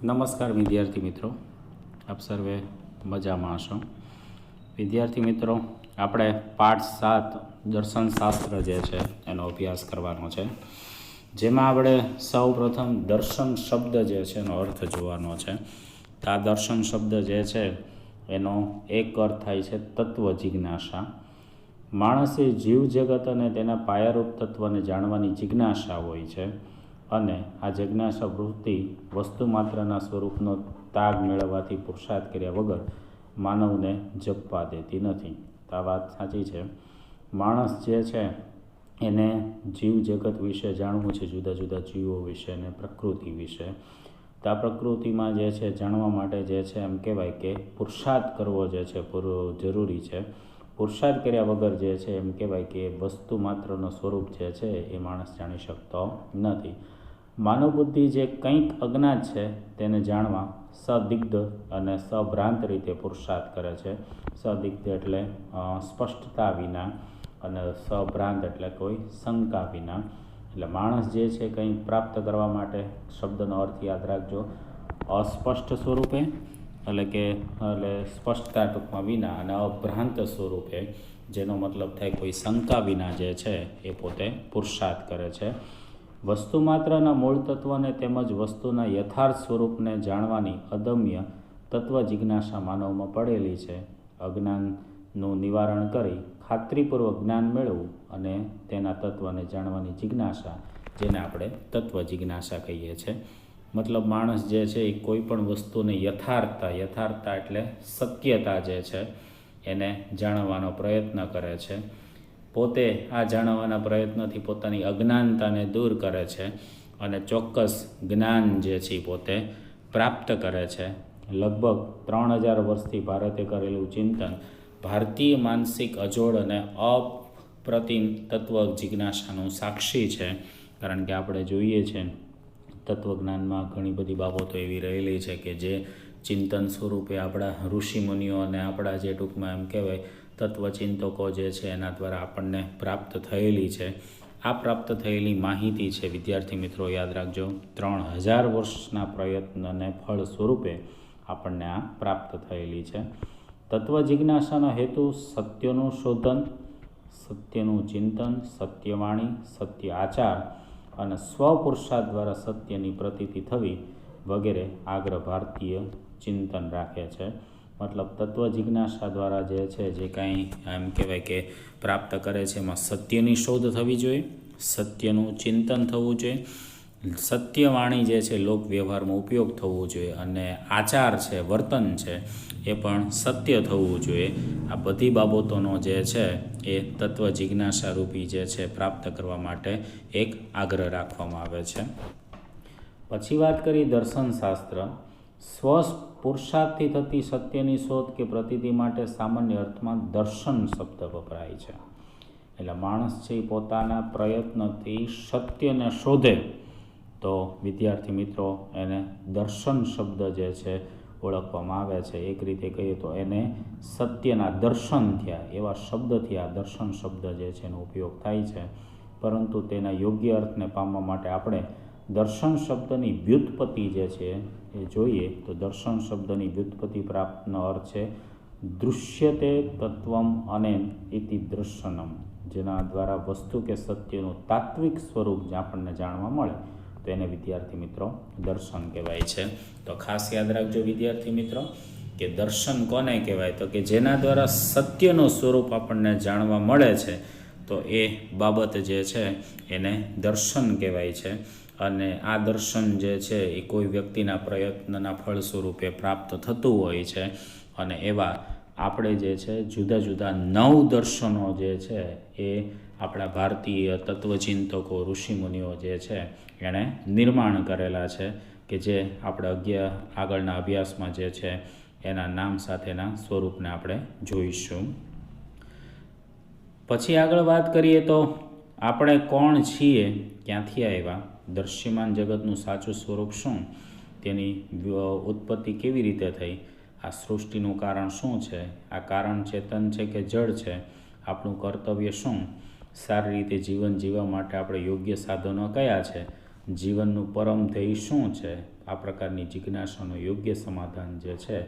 નમસ્કાર વિદ્યાર્થી મિત્રો, આપ સર્વે મજામાં હશો. વિદ્યાર્થી મિત્રો, આપણે પાઠ 7 દર્શનશાસ્ત્ર જે છે એનો અભ્યાસ કરવાનો છે, જેમાં આપણે સૌ પ્રથમ દર્શન શબ્દ જે છે એનો અર્થ જોવાનો છે. તો આ દર્શન શબ્દ જે છે એનો એક અર્થ થાય છે તત્વ જિજ્ઞાસા. માણસે જીવ જગત અને તેના પાયારૂપ તત્વને જાણવાની જિજ્ઞાસા હોય છે, અને આ જિજ્ઞાસા વૃત્તિ વસ્તુ માત્રના સ્વરૂપનો તાગ મેળવવાથી પુરુષાર્થ કર્યા વગર માનવને જપવા દેતી નથી. તો આ વાત સાચી છે. માણસ જે છે એને જીવ જગત વિશે જાણવું છે, જુદા જુદા જીવો વિશે અને પ્રકૃતિ વિશે. તો આ પ્રકૃતિમાં જે છે જાણવા માટે જે છે એમ કહેવાય કે પુરુષાર્થ કરવો જે છે જરૂરી છે. પુરુષાર્થ કર્યા વગર જે છે એમ કહેવાય કે વસ્તુ માત્રનું સ્વરૂપ જે છે એ માણસ જાણી શકતો નથી. માનવ બુદ્ધિ જે કંઈક અજ્ઞાત છે તેને જાણવા સદિગ્ધ અને સભ્રાંત રીતે પુરુષાર્થ કરે છે. સદિગ્ધ એટલે સ્પષ્ટતા વિના, અને સભ્રાંત એટલે કોઈ શંકા વિના. એટલે માણસ જે છે કંઈક પ્રાપ્ત કરવા માટે, શબ્દનો અર્થ યાદ રાખજો, અસ્પષ્ટ સ્વરૂપે એટલે સ્પષ્ટતા ટૂંકમાં વિના, અને અભ્રાંત સ્વરૂપે, જેનો મતલબ થાય કોઈ શંકા વિના જે છે એ પોતે પુરુષાર્થ કરે છે. વસ્તુ માત્રના મૂળ તત્વને તેમજ વસ્તુના યથાર્થ સ્વરૂપને જાણવાની અદમ્ય તત્વ જિજ્ઞાસા માનવમાં પડેલી છે. અજ્ઞાનનું નિવારણ કરી ખાતરીપૂર્વક જ્ઞાન મેળવવું અને તેના તત્વને જાણવાની જિજ્ઞાસા, જેને આપણે તત્વ જિજ્ઞાસા કહીએ છીએ. મતલબ માણસ જે છે એ કોઈ પણ વસ્તુને યથાર્થતા એટલે સત્યતા જે છે એને જાણવાનો પ્રયત્ન કરે છે. પોતે આ જાણવાના પ્રયત્નથી પોતાની અજ્ઞાનતાને દૂર કરે છે અને ચોક્કસ જ્ઞાન જે છે પોતે પ્રાપ્ત કરે છે. લગભગ 3000 વર્ષથી ભારતે કરેલું ચિંતન ભારતીય માનસિક અજોડ અને અપ્રતિમ તત્વ જિજ્ઞાસાનું સાક્ષી છે. કારણ કે આપણે જોઈએ છીએ તત્વજ્ઞાનમાં ઘણી બધી બાબતો એવી રહેલી છે કે જે ચિંતન સ્વરૂપે આપણા ઋષિમુનિઓ અને આપણા જે ટૂંકમાં એમ કહેવાય તત્વચિંતકો જે છે એના દ્વારા આપણને પ્રાપ્ત થયેલી છે. આ પ્રાપ્ત થયેલી માહિતી છે વિદ્યાર્થી મિત્રો, યાદ રાખજો, 3000 વર્ષના પ્રયત્ન અને ફળ સ્વરૂપે આપણને આ પ્રાપ્ત થયેલી છે. તત્વ જિજ્ઞાસાનો હેતુ સત્યનું શોધન, સત્યનું ચિંતન, સત્યવાણી, સત્ય આચાર અને સ્વપુરુષાર્થ દ્વારા સત્યની પ્રતીતિ થવી વગેરે આગ્રહ ભારતીય ચિંતન રાખે છે. મતલબ તત્વ જિજ્ઞાસા દ્વારા જે છે જે કાંઈ એમ કહેવાય કે પ્રાપ્ત કરે છે એમાં સત્યની શોધ થવી જોઈએ, સત્યનું ચિંતન થવું જોઈએ, સત્યવાણી જે છે લોક વ્યવહારમાં ઉપયોગ થવો જોઈએ, અને આચાર છે, વર્તન છે એ પણ સત્ય થવું જોઈએ. આ બધી બાબતોનો જે છે એ તત્વ જિજ્ઞાસા રૂપી જે છે પ્રાપ્ત કરવા માટે એક આગ્રહ રાખવામાં આવે છે. પછી વાત કરી દર્શનશાસ્ત્ર. સ્વ પુરુષાર્થથી થતી સત્યની શોધ કે પ્રતીતિ માટે સામાન્ય અર્થમાં દર્શન શબ્દ વપરાય છે. એટલે માણસ છે એ પોતાના પ્રયત્નથી સત્યને શોધે તો વિદ્યાર્થી મિત્રો એને દર્શન શબ્દ જે છે ઓળખવામાં આવે છે. એક રીતે કહીએ તો એને સત્યના દર્શન થયા એવા શબ્દથી આ દર્શન શબ્દ જે છે એનો ઉપયોગ થાય છે. પરંતુ તેના યોગ્ય અર્થને પામવા માટે આપણે દર્શન શબ્દની વ્યુત્પત્તિ જે છે એ જોઈએ તો દર્શન શબ્દની વ્યુત્પત્તિ પ્રાપ્તનો અર્થ છે દૃશ્યતે તત્વમ અનેન ઇતિ દર્શનમ, જેના દ્વારા વસ્તુ કે સત્યનું તાત્વિક સ્વરૂપ જે આપણને જાણવા મળે તો એને વિદ્યાર્થી મિત્રો દર્શન કહેવાય છે. તો ખાસ યાદ રાખજો વિદ્યાર્થી મિત્રો કે દર્શન કોને કહેવાય, તો કે જેના દ્વારા સત્યનું સ્વરૂપ આપણને જાણવા મળે છે તો એ બાબત જે છે એને દર્શન કહેવાય છે. અને આ દર્શન જે છે એ કોઈ વ્યક્તિના પ્રયત્નના ફળ સ્વરૂપે પ્રાપ્ત થતું હોય છે. અને એવા આપણે જે છે જુદા જુદા 9 દર્શનો જે છે એ આપણા ભારતીય તત્વચિંતકો ઋષિમુનિઓ જે છે એણે નિર્માણ કરેલા છે, કે જે આપણે આગળના અભ્યાસમાં જે છે એના નામ સાથેના સ્વરૂપને આપણે જોઈશું. પછી આગળ વાત કરીએ તો આપણે કોણ છીએ, ક્યાંથી આવ્યા, દૃશ્યમાન જગતનું સાચું સ્વરૂપ શું, તેની ઉત્પત્તિ કેવી રીતે થઈ, આ સૃષ્ટિનું કારણ શું છે, આ કારણ ચેતન છે કે જળ છે, આપણું કર્તવ્ય શું, સારી રીતે જીવન જીવવા માટે આપણે યોગ્ય સાધનો કયા છે, જીવનનું પરમ ધ્યેય શું છે, આ પ્રકારની જિજ્ઞાસાનું યોગ્ય સમાધાન જે છે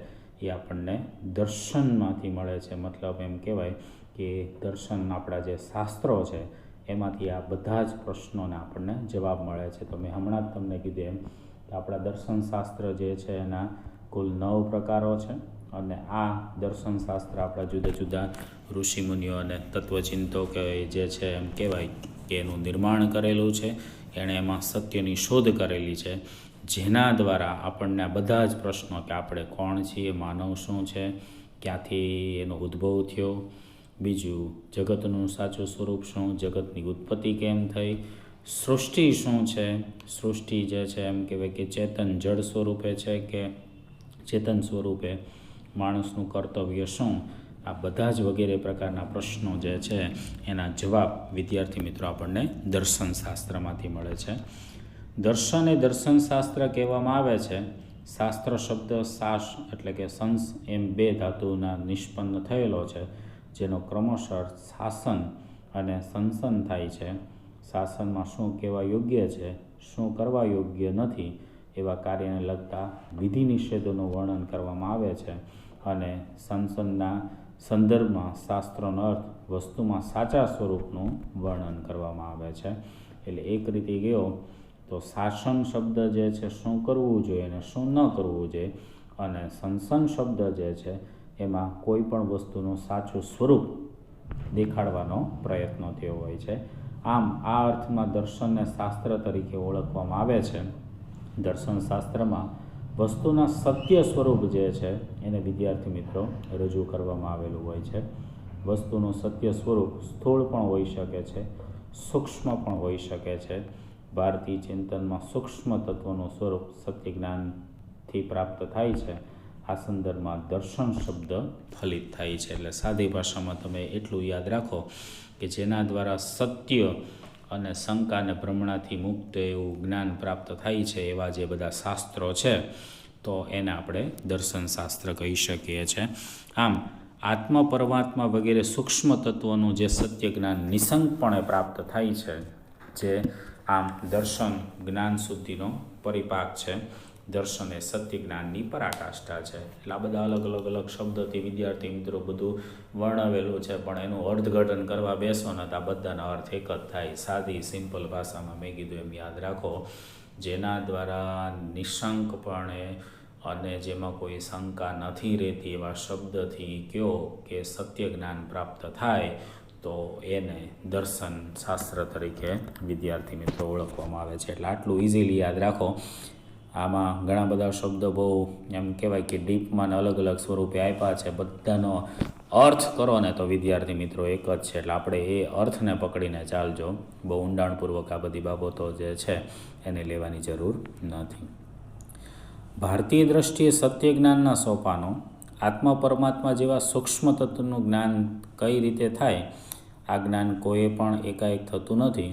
એ આપણને દર્શનમાંથી મળે છે. મતલબ એમ કહેવાય કે દર્શન આપણા જે શાસ્ત્રો છે એમાંથી આ બધા જ પ્રશ્નોને આપણને જવાબ મળે છે. તો મેં હમણાં જ તમને કીધું એમ કે આપણા દર્શનશાસ્ત્ર જે છે એના કુલ 9 પ્રકારો છે અને આ દર્શનશાસ્ત્ર આપણા જુદા જુદા ઋષિમુનિઓ અને તત્વચિંતકો જે છે એમ કહેવાય કે એનું નિર્માણ કરેલું છે. એણે એમાં સત્યની શોધ કરેલી છે, જેના દ્વારા આપણને આ બધા જ પ્રશ્નો કે આપણે કોણ છીએ, માનવ શું છે, ક્યાંથી એનો ઉદ્ભવ થયો, બીજું જગતનું સાચું સ્વરૂપ શું, જગતની ઉત્પત્તિ કેમ થઈ, સૃષ્ટિ શું છે, સૃષ્ટિ જે છે એમ કહેવાય કે ચેતન જળ સ્વરૂપે છે કે ચેતન સ્વરૂપે, માણસનું કર્તવ્ય શું, આ બધા જ વગેરે પ્રકારના પ્રશ્નો જે છે એના જવાબ વિદ્યાર્થી મિત્રો આપણને દર્શનશાસ્ત્રમાંથી મળે છે. દર્શન એ દર્શનશાસ્ત્ર કહેવામાં આવે છે. શાસ્ત્ર શબ્દ શાસ એટલે કે સંસ એમ 2 ધાતુના નિષ્પન્ન થયેલો છે, જેનો ક્રમશઃ શાસન અને સંસન થાય છે. શાસનમાં શું કહેવા યોગ્ય છે, શું કરવા યોગ્ય નથી એવા કાર્યને લગતા વિધિ નિષેધોનું વર્ણન કરવામાં આવે છે અને સંસનના સંદર્ભમાં શાસ્ત્રોનો અર્થ વસ્તુમાં સાચા સ્વરૂપનું વર્ણન કરવામાં આવે છે. એટલે એક રીતે ગયો તો શાસન શબ્દ જે છે શું કરવું જોઈએ અને શું ન કરવું જોઈએ, અને સંસન શબ્દ જે છે એમાં કોઈ પણ વસ્તુનું સાચું સ્વરૂપ દેખાડવાનો પ્રયત્ન થયો હોય છે. આમ આ અર્થમાં દર્શનને શાસ્ત્ર તરીકે ઓળખવામાં આવે છે. દર્શનશાસ્ત્રમાં વસ્તુના સત્ય સ્વરૂપ જે છે એને વિદ્યાર્થી મિત્રો રજૂ કરવામાં આવેલું હોય છે. વસ્તુનું સત્ય સ્વરૂપ સ્થૂળ પણ હોઈ શકે છે, સૂક્ષ્મ પણ હોઈ શકે છે. ભારતીય ચિંતનમાં સૂક્ષ્મ તત્વનું સ્વરૂપ સત્ય જ્ઞાનથી પ્રાપ્ત થાય છે. આ સંદર્ભમાં દર્શન શબ્દ ફલિત થાય છે. એટલે સાદી ભાષામાં તમે એટલું યાદ રાખો કે જેના દ્વારા સત્ય અને શંકા અને ભ્રમણાથી મુક્ત એવું જ્ઞાન પ્રાપ્ત થાય છે, એવા જે બધા શાસ્ત્રો છે તો એને આપણે દર્શનશાસ્ત્ર કહી શકીએ છીએ. આમ આત્મા પરમાત્મા વગેરે સૂક્ષ્મ તત્વોનું જે સત્ય જ્ઞાન નિશંકપણે પ્રાપ્ત થાય છે, જે આમ દર્શન જ્ઞાન શુદ્ધિનો પરિપાક છે. દર્શન એ સત્ય જ્ઞાનની પરાકાષ્ઠા છે. એટલે આ બધા અલગ અલગ શબ્દોથી વિદ્યાર્થી મિત્રો બધું વર્ણવેલું છે, પણ એનું અર્થઘટન કરવા બેસો ને તો આ બધાના અર્થ એક જ થાય. સાદી સિમ્પલ ભાષામાં મેં કીધું એમ યાદ રાખો, જેના દ્વારા નિશંકપણે અને જેમાં કોઈ શંકા નથી રહેતી એવા શબ્દથી કહો કે સત્ય જ્ઞાન પ્રાપ્ત થાય તો એને દર્શન શાસ્ત્ર તરીકે વિદ્યાર્થી મિત્રો ઓળખવામાં આવે છે. એટલે આટલું ઇઝીલી યાદ રાખો. આમાં ઘણા બધા શબ્દો બહુ એમ કહેવાય કે ડીપમાં અલગ અલગ સ્વરૂપે આપ્યા છે. બધાનો અર્થ કરો ને તો વિદ્યાર્થી મિત્રો એક જ છે. એટલે આપણે એ અર્થને પકડીને ચાલજો. બહુ ઊંડાણપૂર્વક આ બધી બાબતો જે છે એને લેવાની જરૂર નથી. ભારતીય દ્રષ્ટિએ સત્ય જ્ઞાનના સોપાનો, આત્મા પરમાત્મા જેવા સૂક્ષ્મ તત્વનું જ્ઞાન કઈ રીતે થાય, આ જ્ઞાન કોઈએ પણ એકાએક થતું નથી.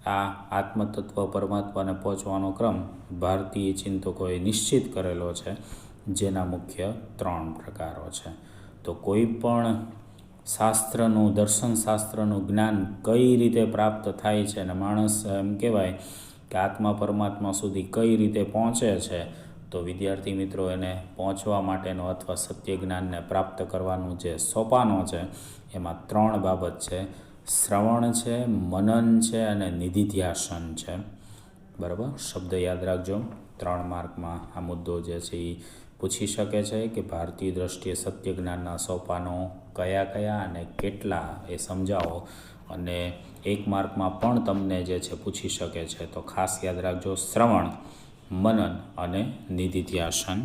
આ આત્મતત્વ પરમાત્માને પહોંચવાનો ક્રમ ભારતીય ચિંતકોએ નિશ્ચિત કરેલો છે, જેના મુખ્ય 3 પ્રકારો છે. તો કોઈ પણ શાસ્ત્રનું દર્શનશાસ્ત્રનું જ્ઞાન કઈ રીતે પ્રાપ્ત થાય છે અને માણસ એમ કહેવાય કે આત્મા પરમાત્મા સુધી કઈ રીતે પહોંચે છે, તો વિદ્યાર્થી મિત્રો એને પહોંચવા માટેનો અથવા સત્ય જ્ઞાનને પ્રાપ્ત કરવાનું જે સોપાનો છે એમાં 3 બાબત છે. શ્રવણ છે, મનન છે અને નિધિધ્યાસન છે. બરાબર, શબ્દ યાદ રાખજો. 3 માર્કમાં આ મુદ્દો જે છે એ પૂછી શકે છે કે ભારતીય દ્રષ્ટિએ સત્ય જ્ઞાનના સોપાનો કયા કયા અને કેટલા એ સમજાવો. અને 1 માર્કમાં પણ તમને જે છે પૂછી શકે છે. તો ખાસ યાદ રાખજો, શ્રવણ, મનન અને નિધિધ્યાસન.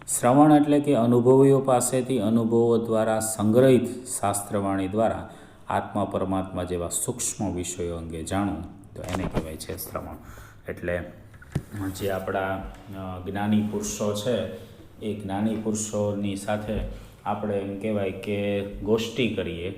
શ્રવણ એટલે કે અનુભવીઓ પાસેથી અનુભવો દ્વારા સંગ્રહિત શાસ્ત્રવાણી દ્વારા આત્મા પરમાત્મા જેવા સૂક્ષ્મ વિષયો અંગે જાણવું, તો એને કહેવાય છે શ્રવણ. એટલે જે આપણા જ્ઞાની પુરુષો છે એ જ્ઞાની પુરુષોની સાથે આપણે એમ કહેવાય કે ગોષ્ઠી કરીએ,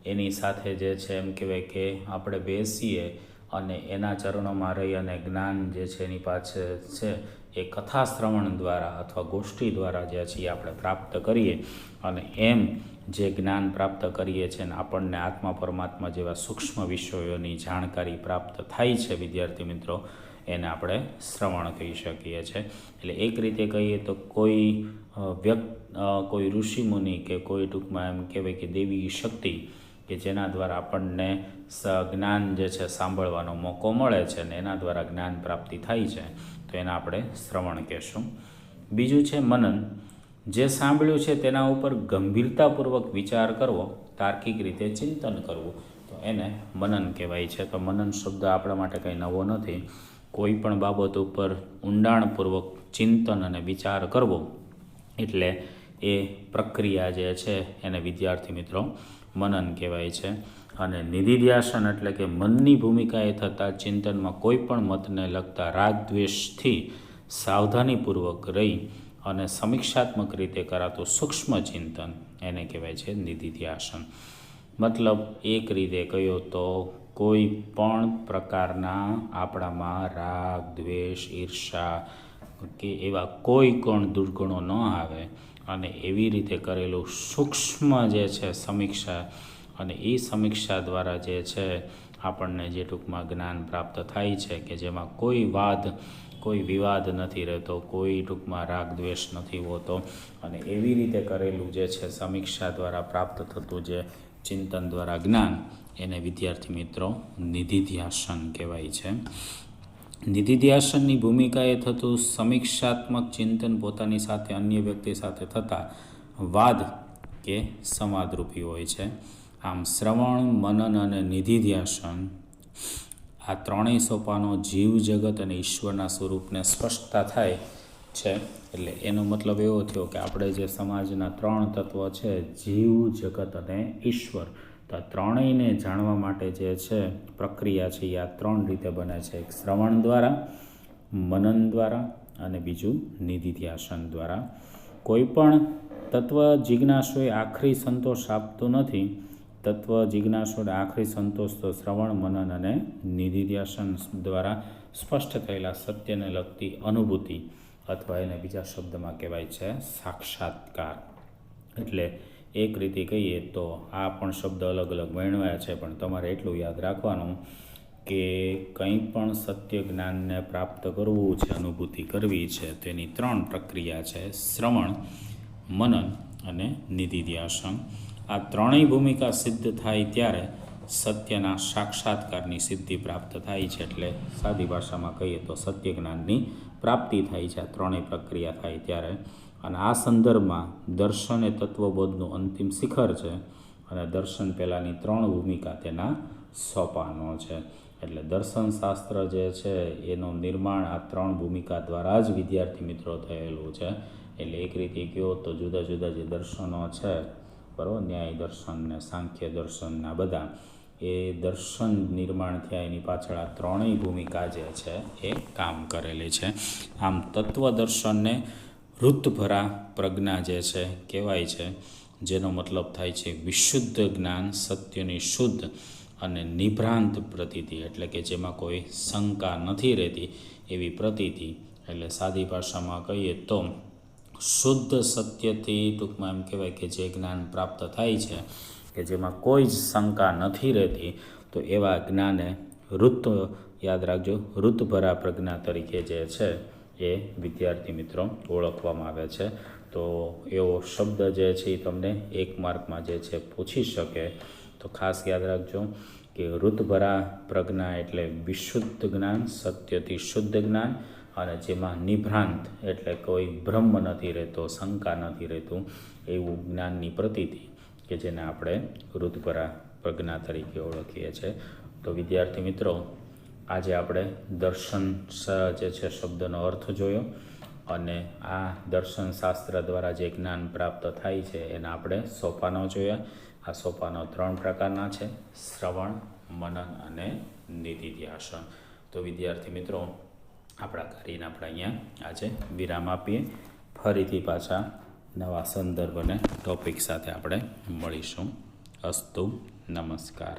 એની સાથે જે છે એમ કહેવાય કે આપણે બેસીએ અને એના ચરણોમાં રહી અને જ્ઞાન જે છે એની પાછળ છે એ કથા શ્રવણ દ્વારા અથવા ગોષ્ઠી દ્વારા જે છે એ આપણે પ્રાપ્ત કરીએ. અને એમ જે જ્ઞાન પ્રાપ્ત કરીએ છીએ અને આપણને આત્મા પરમાત્મા જેવા સૂક્ષ્મ વિષયોની જાણકારી પ્રાપ્ત થાય છે વિદ્યાર્થી મિત્રો, એને આપણે શ્રવણ કહી શકીએ છીએ. એટલે એક રીતે કહીએ તો કોઈ કોઈ ઋષિમુનિ કે કોઈ ટૂંકમાં એમ કહેવાય કે દેવી શક્તિ કે જેના દ્વારા આપણને જ્ઞાન જે છે સાંભળવાનો મોકો મળે છે ને એના દ્વારા જ્ઞાન પ્રાપ્તિ થાય છે, તો એને આપણે શ્રવણ કહેશું. બીજું છે મનન. જે સાંભળ્યું છે તેના ઉપર ગંભીરતાપૂર્વક વિચાર કરવો, તાર્કિક રીતે ચિંતન કરવું, તો એને મનન કહેવાય છે. તો મનન શબ્દ આપણા માટે કંઈ નવો નથી. કોઈ પણ બાબત ઉપર ઊંડાણપૂર્વક ચિંતન અને વિચાર કરવો એટલે એ પ્રક્રિયા જે છે એને વિદ્યાર્થી મિત્રો મનન કહેવાય છે. અને નિધિધ્યાસન એટલે કે મનની ભૂમિકાએ થતા ચિંતનમાં કોઈ પણ મતને લગતા રાગ દ્વેષથી સાવધાનીપૂર્વક રહી અને સમીક્ષાત્મક રીતે કરાતું સૂક્ષ્મ ચિંતન એને કહેવાય છે નિધિધ્યાસન. મતલબ એક રીતે કહ્યું તો કોઈ પણ પ્રકારના આપણામાં રાગ દ્વેષ ઈર્ષા કે એવા કોઈ પણ દુર્ગુણો ન આવે અને એવી રીતે કરેલું સૂક્ષ્મ જે છે સમીક્ષા, અને એ સમીક્ષા દ્વારા જે છે આપણને જે ટૂંકમાં જ્ઞાન પ્રાપ્ત થાય છે કે જેમાં કોઈ વિવાદ નથી રહેતો, કોઈ ટૂંકમાં રાગ દ્વેષ નથી હોતો, અને એવી રીતે કરેલું જે છે સમીક્ષા દ્વારા પ્રાપ્ત થતું જે ચિંતન દ્વારા જ્ઞાન એને વિદ્યાર્થી મિત્રો નિધિધ્યાસન કહેવાય છે. નિધિધ્યાસનની ભૂમિકાએ થતું સમીક્ષાત્મક ચિંતન પોતાની સાથે અન્ય વ્યક્તિ સાથે થતા વાદ કે સંવાદરૂપી હોય છે. આમ શ્રવણ, મનન અને નિધિધ્યાસન આ ત્રણેય સોપાનો જીવ જગત અને ઈશ્વરના સ્વરૂપને સ્પષ્ટતા થાય છે. એટલે એનો મતલબ એવો થયો કે આપણે જે સમાજના ત્રણ તત્વો છે, જીવ જગત અને ઈશ્વર, તો આ ત્રણેયને જાણવા માટે જે છે પ્રક્રિયા છે એ આ ત્રણ રીતે બને છે. એક શ્રવણ દ્વારા, મનન દ્વારા અને બીજું નિધિધ્યાસન દ્વારા. કોઈ પણ તત્વ જિજ્ઞાસુએ આખરી સંતોષ આપતું નથી. તત્વ જિજ્ઞાસુને આખરી સંતોષ તો શ્રવણ, મનન અને નિધિધ્યાસન દ્વારા સ્પષ્ટ થયેલા સત્યને લગતી અનુભૂતિ અથવા એને બીજા શબ્દમાં કહેવાય છે સાક્ષાત્કાર. એટલે એક રીતે કહીએ તો આ પણ શબ્દ અલગ અલગ વર્ણવ્યા છે, પણ તમારે એટલું યાદ રાખવાનું કે કંઈ પણ સત્ય જ્ઞાનને પ્રાપ્ત કરવું છે, અનુભૂતિ કરવી છે, તેની ત્રણ પ્રક્રિયા છે: શ્રવણ, મનન અને નિધિધ્યાસન. આ ત્રણેય ભૂમિકા સિદ્ધ થાય ત્યારે સત્યના સાક્ષાત્કારની સિદ્ધિ પ્રાપ્ત થાય છે. એટલે સાદી ભાષામાં કહીએ તો સત્ય જ્ઞાનની પ્રાપ્તિ થાય છે આ ત્રણેય પ્રક્રિયા થાય ત્યારે. અને આ સંદર્ભમાં દર્શન એ તત્વબોધનું અંતિમ શિખર છે, અને દર્શન પહેલાંની ત્રણ ભૂમિકા તેના સોપાનો છે. એટલે દર્શનશાસ્ત્ર જે છે એનું નિર્માણ આ ત્રણ ભૂમિકા દ્વારા જ વિદ્યાર્થી મિત્રો થયેલું છે. એટલે એક રીતે કહો તો જુદા જુદા જે દર્શનો છે, બરાબર, ન્યાય દર્શન ને સાંખ્ય દર્શનના બધા એ દર્શન નિર્માણ થયા એની પાછળ આ ત્રણેય ભૂમિકા જે છે એ કામ કરેલી છે. આમ તત્વદર્શનને ઋતભરા પ્રજ્ઞા જે છે કહેવાય છે, જેનો મતલબ થાય છે વિશુદ્ધ જ્ઞાન, સત્યની શુદ્ધ અને નિભ્રાંત પ્રતીતિ, એટલે કે જેમાં કોઈ શંકા નથી રહેતી એવી પ્રતીતિ. એટલે સાદી ભાષામાં કહીએ તો શુદ્ધ સત્યથી ટૂંકમાં એમ કહેવાય કે જે જ્ઞાન પ્રાપ્ત થાય છે કે જેમાં કોઈ જ શંકા નથી રહેતી, તો એવા જ્ઞાને યાદ રાખજો, ઋતભરા પ્રજ્ઞા તરીકે જે છે એ વિદ્યાર્થી મિત્રો ઓળખવામાં આવે છે. તો એવો શબ્દ જે છે એ તમને એક માર્કમાં જે છે પૂછી શકે, તો ખાસ યાદ રાખજો કે ઋતભરા પ્રજ્ઞા એટલે વિશુદ્ધ જ્ઞાન, સત્યથી શુદ્ધ જ્ઞાન, અને જેમાં નિભ્રાંત એટલે કોઈ ભ્રમ નથી રહેતો, શંકા નથી રહેતું એવું જ્ઞાનની પ્રતીતિ કે જેને આપણે ઋતભરા પ્રજ્ઞા તરીકે ઓળખીએ છીએ. તો વિદ્યાર્થી મિત્રો, આજે આપણે દર્શન જે છે શબ્દનો અર્થ જોયો, અને આ દર્શનશાસ્ત્ર દ્વારા જે જ્ઞાન પ્રાપ્ત થાય છે એના આપણે સોપાનો જોયા. આ સોપાનો ત્રણ પ્રકારના છે: શ્રવણ, મનન અને નિધિધ્યાસન. તો વિદ્યાર્થી મિત્રો, આપણા કાર્યને આપણે અહીંયા આજે વિરામ આપીએ. ફરીથી પાછા નવા સંદર્ભ અને ટૉપિક સાથે આપણે મળીશું. અસ્તુ, નમસ્કાર.